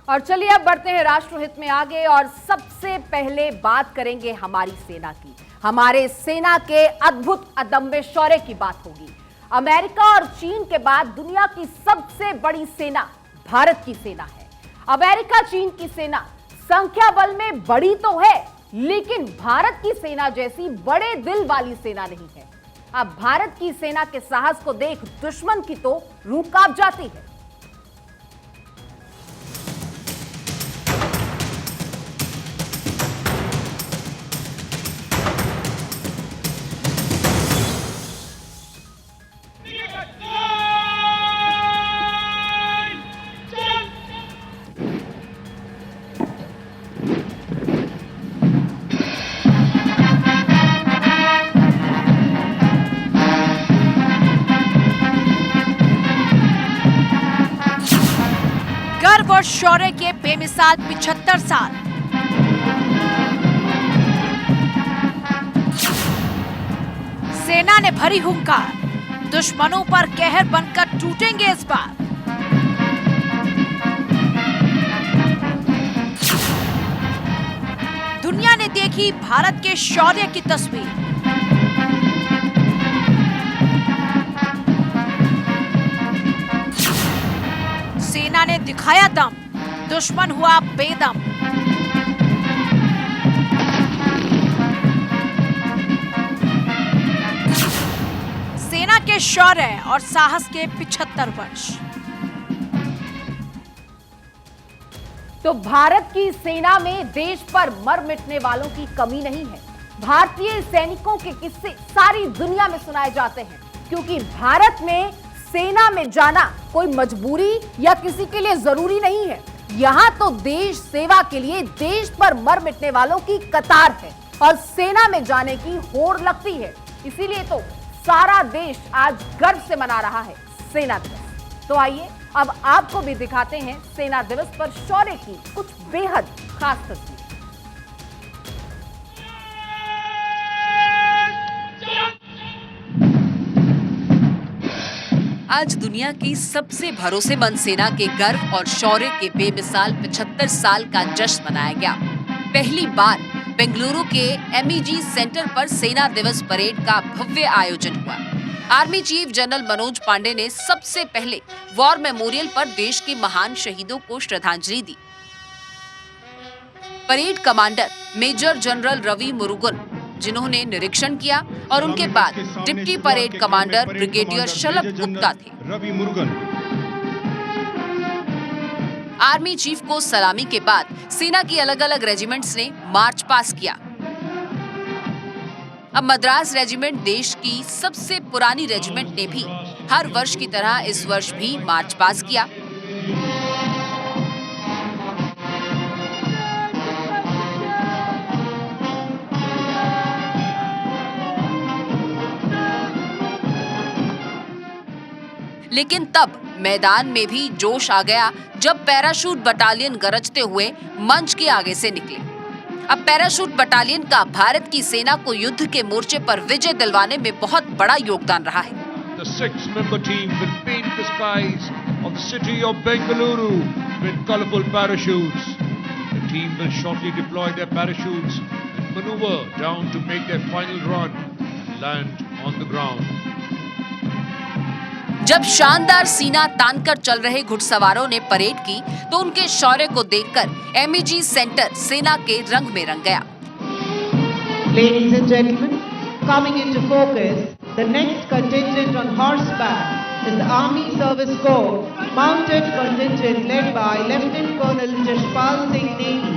और चलिए अब बढ़ते हैं राष्ट्रहित में आगे और सबसे पहले बात करेंगे हमारी सेना की। हमारे सेना के अद्भुत अदम्य शौर्य की बात होगी। अमेरिका और चीन के बाद दुनिया की सबसे बड़ी सेना भारत की सेना है। अमेरिका चीन की सेना संख्या बल में बड़ी तो है, लेकिन भारत की सेना जैसी बड़े दिल वाली सेना नहीं है। अब भारत की सेना के साहस को देख दुश्मन की तो रूह कांप जाती है। गर्व और शौर्य के बेमिसाल 75 साल। सेना ने भरी हुंकार, दुश्मनों पर कहर बनकर टूटेंगे इस बार। दुनिया ने देखी भारत के शौर्य की तस्वीर। सेना ने दिखाया दम, दुश्मन हुआ बेदम। सेना के शौर्य और साहस के 75 वर्ष। तो भारत की सेना में देश पर मर मिटने वालों की कमी नहीं है। भारतीय सैनिकों के किस्से सारी दुनिया में सुनाए जाते हैं, क्योंकि भारत में सेना में जाना कोई मजबूरी या किसी के लिए जरूरी नहीं है। यहाँ तो देश सेवा के लिए देश पर मर मिटने वालों की कतार है और सेना में जाने की होड़ लगती है। इसीलिए तो सारा देश आज गर्व से मना रहा है सेना दिवस। तो आइए अब आपको भी दिखाते हैं सेना दिवस पर शौर्य की कुछ बेहद खास तस्वीर। आज दुनिया की सबसे भरोसेमंद सेना के गर्व और शौर्य के बेमिसाल 75 साल का जश्न मनाया गया। पहली बार बेंगलुरु के MEG सेंटर पर सेना दिवस परेड का भव्य आयोजन हुआ। Army chief general Manoj Pande ने सबसे पहले वॉर मेमोरियल पर देश के महान शहीदों को श्रद्धांजलि दी। Parade commander major general Ravi Murugan जिन्होंने निरीक्षण किया और उनके बाद deputy parade commander brigadier Shalabh Gupta थे। रवि मुरुगन आर्मी चीफ को सलामी के बाद सेना की अलग अलग रेजिमेंट्स ने मार्च पास किया। अब मद्रास रेजिमेंट देश की सबसे पुरानी रेजिमेंट ने भी हर वर्ष की तरह इस वर्ष भी मार्च पास किया। लेकिन तब मैदान में भी जोश आ गया जब पैराशूट बटालियन गरजते हुए मंच के आगे से निकले। अब पैराशूट बटालियन का भारत की सेना को युद्ध के मोर्चे पर विजय दिलवाने में बहुत बड़ा योगदान रहा है। The 6-member team will paint the skies of the city of Bengaluru with colorful parachutes. The team will shortly deploy their parachutes and maneuver down to make their final run and land on the ground. जब शानदार सीना तानकर चल रहे घुड़सवारों ने parade की तो उनके शौर्य को देखकर MEG सेंटर सेना के रंग में रंग गया। Ladies and gentlemen, coming into focus, the next contingent on horseback is the Army Service Corps mounted contingent led by Lieutenant Colonel Jashpal Singh Negi।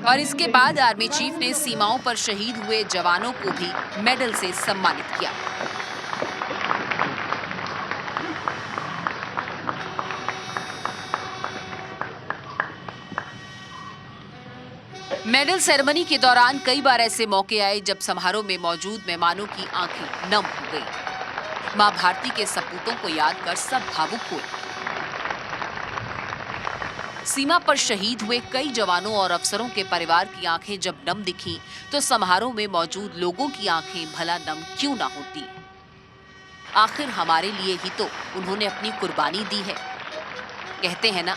और इसके बाद आर्मी चीफ ने सीमाओं पर शहीद हुए जवानों को भी मेडल से सम्मानित किया। मेडल सेरेमनी के दौरान कई बार ऐसे मौके आए जब समारोह में मौजूद मेहमानों की आंखें नम हो गई। मां भारती के सपूतों को याद कर सब भावुक हुए। सीमा पर शहीद हुए कई जवानों और अफसरों के परिवार की आंखें जब नम दिखी तो समारोह में मौजूद लोगों की आंखें भला नम क्यों ना होती। आखिर हमारे लिए ही तो उन्होंने अपनी कुर्बानी दी है। कहते हैं ना,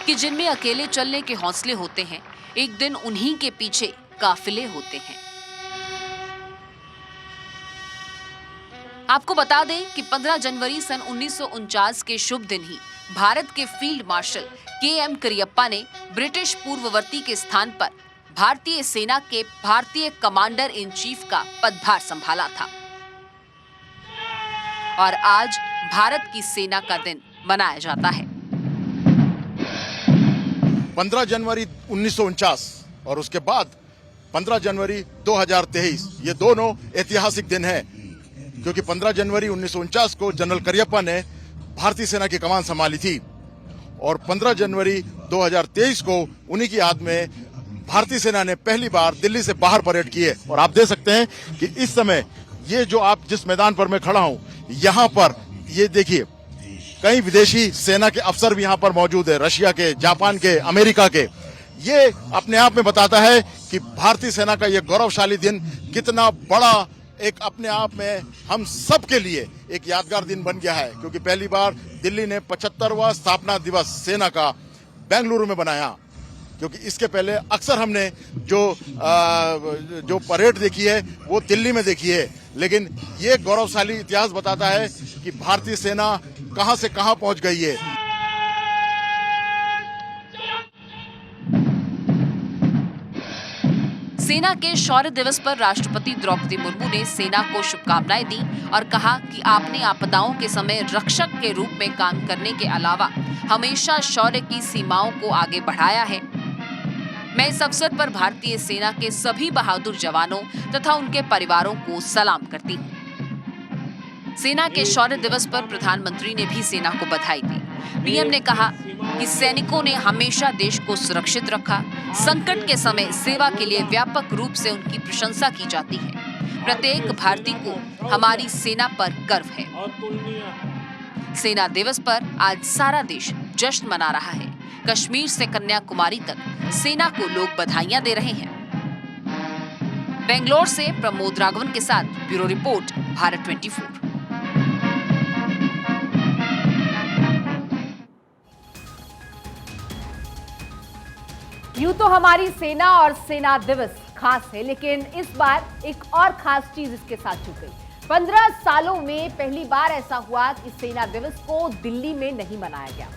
कि जिनमें अकेले चलने के हौसले होते हैं, एक दिन उन्हीं के पीछे काफिले होते हैं। आपको बता दें कि 15 जनवरी सन 1949 के शुभ दिन ही भारत के फील्ड मार्शल के.एम. करियप्पा ने ब्रिटिश पूर्ववर्ती के स्थान पर भारतीय सेना के भारतीय कमांडर इन चीफ का पदभार संभाला था। और आज भारत की सेना का दिन मनाया जाता है। 15 जनवरी 1949 और उसके बाद 15 जनवरी 2023 ये दोनों ऐतिहासिक दिन हैं, क्योंकि 15 जनवरी 1949 को जनरल करियप्पा ने भारतीय सेना की कमान संभाली थी और 15 जनवरी 2023 को उन्हीं की याद में भारतीय सेना ने पहली बार दिल्ली से बाहर परेड की है। और आप देख सकते हैं कि इस समय ये जो आप जिस मैदान पर मैं खड़ा हूं, यहाँ पर ये देखिए कई विदेशी सेना के अफसर भी यहाँ पर मौजूद है, रशिया के, जापान के, अमेरिका के। ये अपने आप में बताता है कि भारतीय सेना का ये गौरवशाली दिन कितना बड़ा एक अपने आप में हम सब के लिए एक यादगार दिन बन गया है, क्योंकि पहली बार दिल्ली ने 75वां स्थापना दिवस सेना का बेंगलुरु में बनाया। क्योंकि इसके पहले अक्सर हमने जो परेड देखी है वो दिल्ली में देखी है, लेकिन ये गौरवशाली इतिहास बताता है कि भारतीय सेना कहां से कहां पहुंच गई है। सेना के शौर्य दिवस पर राष्ट्रपति द्रौपदी मुर्मू ने सेना को शुभकामनाएं दी और कहा कि आपने आपदाओं के समय रक्षक के रूप में काम करने के अलावा हमेशा शौर्य की सीमाओं को आगे बढ़ाया है। मैं इस अवसर पर भारतीय सेना के सभी बहादुर जवानों तथा उनके परिवारों को सलाम करती हूँ। सेना के शौर्य दिवस पर प्रधानमंत्री ने भी सेना को बधाई दी। पीएम ने कहा कि सैनिकों ने हमेशा देश को सुरक्षित रखा। संकट के समय सेवा के लिए व्यापक रूप से उनकी प्रशंसा की जाती है। प्रत्येक भारतीय को हमारी सेना पर गर्व है। सेना दिवस पर आज सारा देश जश्न मना रहा है। कश्मीर से कन्याकुमारी तक सेना को लोग बधाइयां दे रहे हैं। बेंगलोर से प्रमोद राघवन के साथ ब्यूरो रिपोर्ट, भारत 24। यूं तो हमारी सेना और सेना दिवस खास है, लेकिन इस बार एक और खास चीज इसके साथ जुड़ गई। 15 सालों में पहली बार ऐसा हुआ कि सेना दिवस को दिल्ली में नहीं मनाया गया।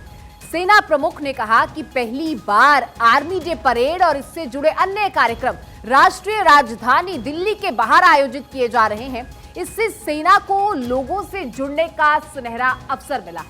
सेना प्रमुख ने कहा कि पहली बार आर्मी डे परेड और इससे जुड़े अन्य कार्यक्रम राष्ट्रीय राजधानी दिल्ली के बाहर आयोजित किए जा रहे हैं। इससे सेना को लोगों से जुड़ने का सुनहरा अवसर मिला है।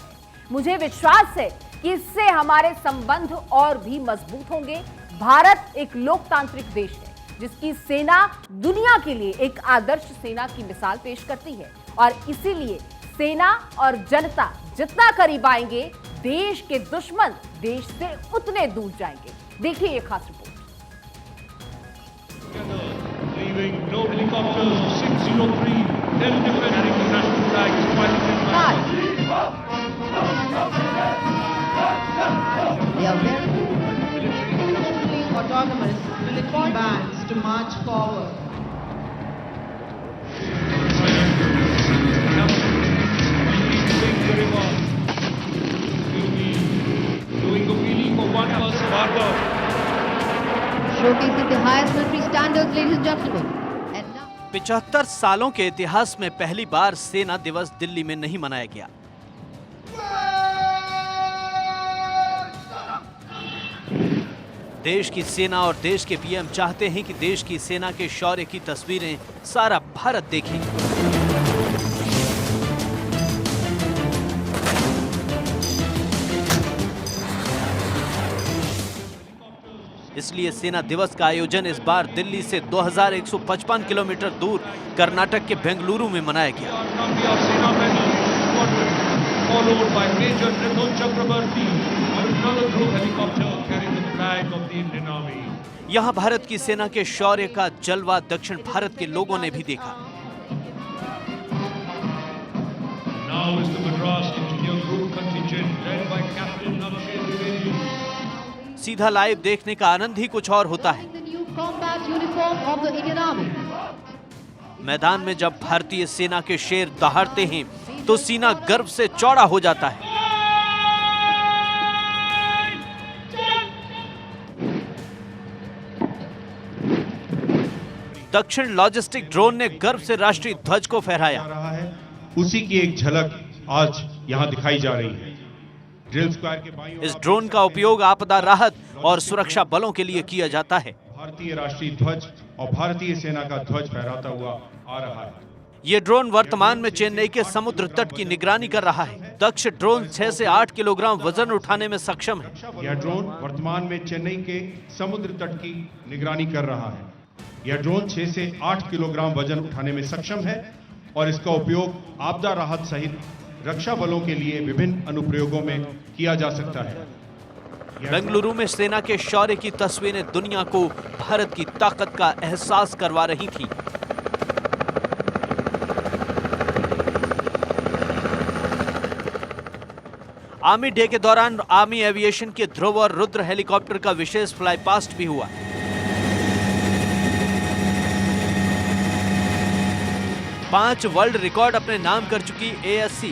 मुझे विश्वास है कि इससे हमारे संबंध और भी मजबूत होंगे। भारत एक लोकतांत्रिक देश है जिसकी सेना दुनिया के लिए एक आदर्श सेना की मिसाल पेश करती है, और इसीलिए सेना और जनता जितना करीब आएंगे, देश के दुश्मन देश से उतने दूर जाएंगे। देखिए ये खास report. Leaving no helicopters of 603, then defending the national flag is fighting in battle. They are very autonomous military bands to march forward. Doing a wheelie for one person. Showcasing the highest military standards, ladies and gentlemen. And now 75 सालों के इतिहास में पहली बार सेना दिवस दिल्ली में नहीं मनाया गया। देश की सेना और देश के पीएम चाहते हैं कि देश की सेना के शौर्य की तस्वीरें सारा भारत देखे। इसलिए सेना दिवस का आयोजन इस बार दिल्ली से 2155 किलोमीटर दूर कर्नाटक के बेंगलुरु में मनाया गया। Followed by Major Nithun Chakrabarti on another group helicopter carrying the flag of the Indian Army. यहाँ भारत की सेना के शौर्य का जलवा दक्षिण भारत के लोगों ने भी देखा। Now is the Madras Engineer Group contingent led by Captain Abhishek Dwivedi. सीधा लाइव देखने का आनंद ही कुछ और होता है। the new combat uniform of the Indian Army. मैदान में जब भारतीय सेना के शेर दहाड़ते हैं तो सीना गर्व से चौड़ा हो जाता है। दक्षिण लॉजिस्टिक ड्रोन ने गर्व से राष्ट्रीय ध्वज को फहराया। रहा है उसी की एक झलक आज यहां दिखाई जा रही है। ड्रिल स्क्वायर के बाईं ओर इस ड्रोन का उपयोग आपदा राहत और सुरक्षा बलों के लिए किया जाता है। भारतीय राष्ट्रीय ध्वज और भारतीय सेना का ध्वज फहराता हुआ आ रहा है। ये ड्रोन वर्तमान में चेन्नई के समुद्र तट की निगरानी कर रहा है। दक्ष ड्रोन 6 से 8 किलोग्राम वजन उठाने में सक्षम है। यह ड्रोन वर्तमान में चेन्नई के समुद्र तट की निगरानी कर रहा है। यह ड्रोन 6 से 8 किलोग्राम वजन उठाने में सक्षम है और इसका उपयोग आपदा राहत सहित रक्षा बलों के लिए विभिन्न अनुप्रयोगों में किया जा सकता है। बेंगलुरु में सेना के शौर्य की तस्वीरें दुनिया को भारत की ताकत का एहसास करवा रही थी। आर्मी डे के दौरान आर्मी एविएशन के ध्रुव और रुद्र हेलीकॉप्टर का विशेष फ्लाई पास्ट भी हुआ। पांच वर्ल्ड रिकॉर्ड अपने नाम कर चुकी ASC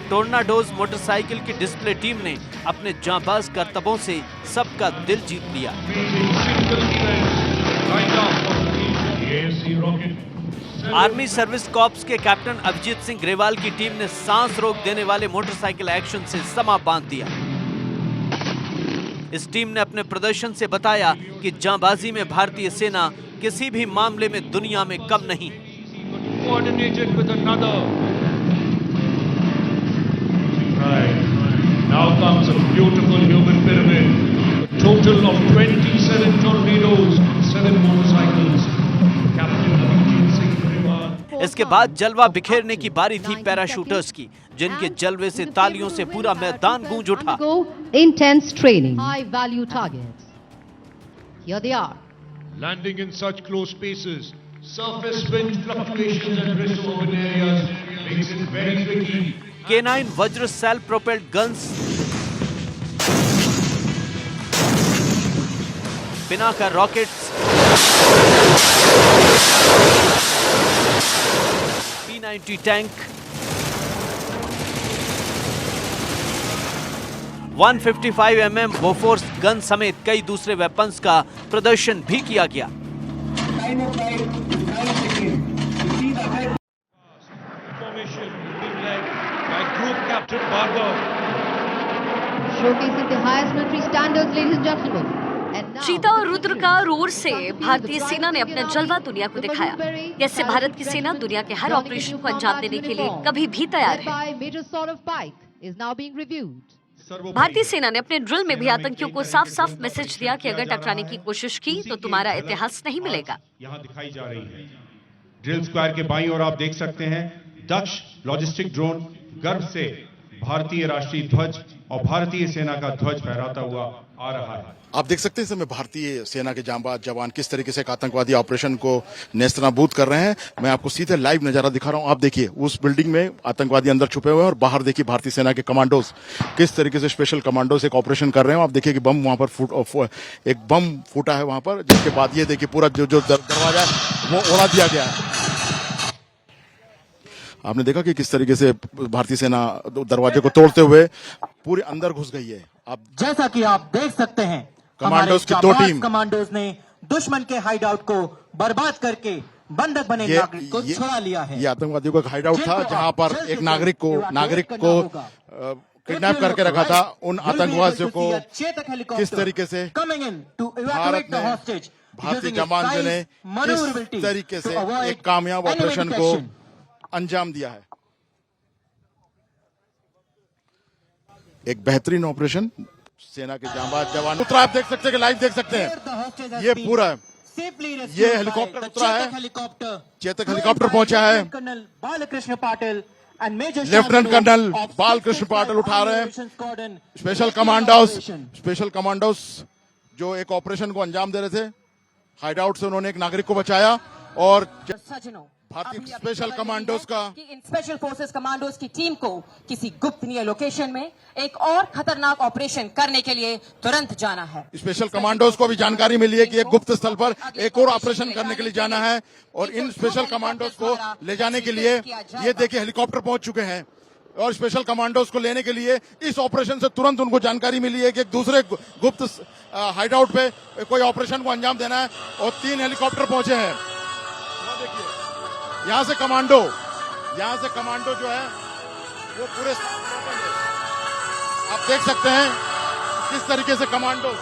टोर्नाडोज मोटरसाइकिल की डिस्प्ले टीम ने अपने जांबाज करतबों से सबका दिल जीत लिया। आर्मी सर्विस कॉर्प्स के कैप्टन अभिजीत सिंह ग्रेवाल की टीम ने सांस रोक देने वाले मोटरसाइकिल एक्शन से समा बांध दिया। इस टीम ने अपने प्रदर्शन से बताया कि जांबाजी में भारतीय सेना किसी भी मामले में दुनिया में कम नहीं। Coordinated with another. Right. Now comes a beautiful human pyramid. A total of 27 torpedoes, 7 motorcycles. Captain Abhijit Singh Grewal. इसके बाद जलवा बिखेरने की बारी थी पैराशूटर्स की, जिनके जलवे से तालियों से पूरा मैदान गूंज उठा। Intense training. High value targets. Here they are. Landing in such close spaces. Surface wind fluctuations and risk open areas makes it very tricky. K9 Vajra self-propelled guns, Pinaka rockets, P90 tank, 155 mm Bofors gun समेत कई दूसरे weapons का प्रदर्शन भी किया गया। Formation being led by Group Captain Bhargav. Showcasing the highest military standards, ladies and gentlemen. And now, चीता और रुद्र का रोर से भारतीय सेना ने अपना जलवा दुनिया को दिखाया। कैसे भारत की सेना दुनिया के हर ऑपरेशन को अंजाम देने के लिए कभी भी तैयार है। Major Saurav Paik is now being reviewed. भारतीय सेना ने अपने ड्रिल में भी आतंकियों को साफ साफ मैसेज दिया कि अगर टकराने की कोशिश की तो तुम्हारा इतिहास नहीं मिलेगा। यहाँ दिखाई जा रही है। ड्रिल स्क्वायर के बाईं ओर आप देख सकते हैं दक्ष लॉजिस्टिक ड्रोन गर्व से भारतीय राष्ट्रीय ध्वज और भारतीय सेना का ध्वज फहराता हुआ आ रहा है। आप देख सकते हैं इस समय भारतीय सेना के जांबाज जवान किस तरीके से एक आतंकवादी ऑपरेशन को नेस्तनाबूद कर रहे हैं। मैं आपको सीधे लाइव नजारा दिखा रहा हूं। आप देखिए उस बिल्डिंग में आतंकवादी अंदर छुपे हुए हैं और बाहर देखिए भारतीय सेना के कमांडोज किस तरीके से स्पेशल कमांडोज एक ऑपरेशन कर रहे हैं। आप देखिए कि बम वहां पर एक बम फूटा है वहां पर, जिसके बाद ये देखिए पूरा जो दरवाजा है वो उड़ा दिया गया है। आपने देखा कि किस तरीके से भारतीय सेना दरवाजे को तोड़ते हुए पूरे अंदर घुस गई है। आप जैसा कि आप देख सकते हैं कमांडोज की दो टीम कमांडोज ने दुश्मन के हाइडआउट को बर्बाद करके बंधक बने नागरिक को छुड़ा लिया है। ये आतंकवादियों का हाइडआउट था जहां पर एक नागरिक को किडनैप करके रखा था। उन आतंकवादियों को किस तरीके से भारतीय जवान ने किस तरीके से एक कामयाब ऑपरेशन को अंजाम दिया है। एक बेहतरीन ऑपरेशन सेना के जांबाज जवान उतरा। आप देख सकते हैं, लाइव देख सकते हैं। ये पूरा ये हेलीकॉप्टर उतरा है, चेतक हेलीकॉप्टर पहुंचा है। बालकृष्ण पाटिल लेफ्टिनेंट कर्नल बालकृष्ण पाटिल उठा रहे हैं। स्पेशल कमांडोज जो एक ऑपरेशन को अंजाम दे रहे थे, हाइडआउट से उन्होंने एक नागरिक को बचाया। और भारतीय स्पेशल कमांडोज का इन स्पेशल फोर्सेस कमांडोज की टीम को किसी गुप्तनीय लोकेशन में एक और खतरनाक ऑपरेशन करने के लिए तुरंत जाना है। स्पेशल कमांडोज को भी जानकारी मिली है कि एक गुप्त स्थल पर एक और ऑपरेशन करने के लिए जाना है और इन स्पेशल कमांडोज को ले जाने के लिए ये देखिए हेलीकॉप्टर पहुंच चुके हैं और स्पेशल कमांडोज को लेने के लिए इस ऑपरेशन से तुरंत उनको जानकारी मिली है कि एक दूसरे गुप्त हाइडआउट पे कोई ऑपरेशन को अंजाम देना है और 3 हेलीकॉप्टर पहुंचे हैं। यहाँ से कमांडो जो है वो पूरे आप देख सकते हैं किस तरीके से कमांडोज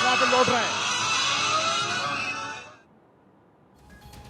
वहां पे लौट रहे हैं।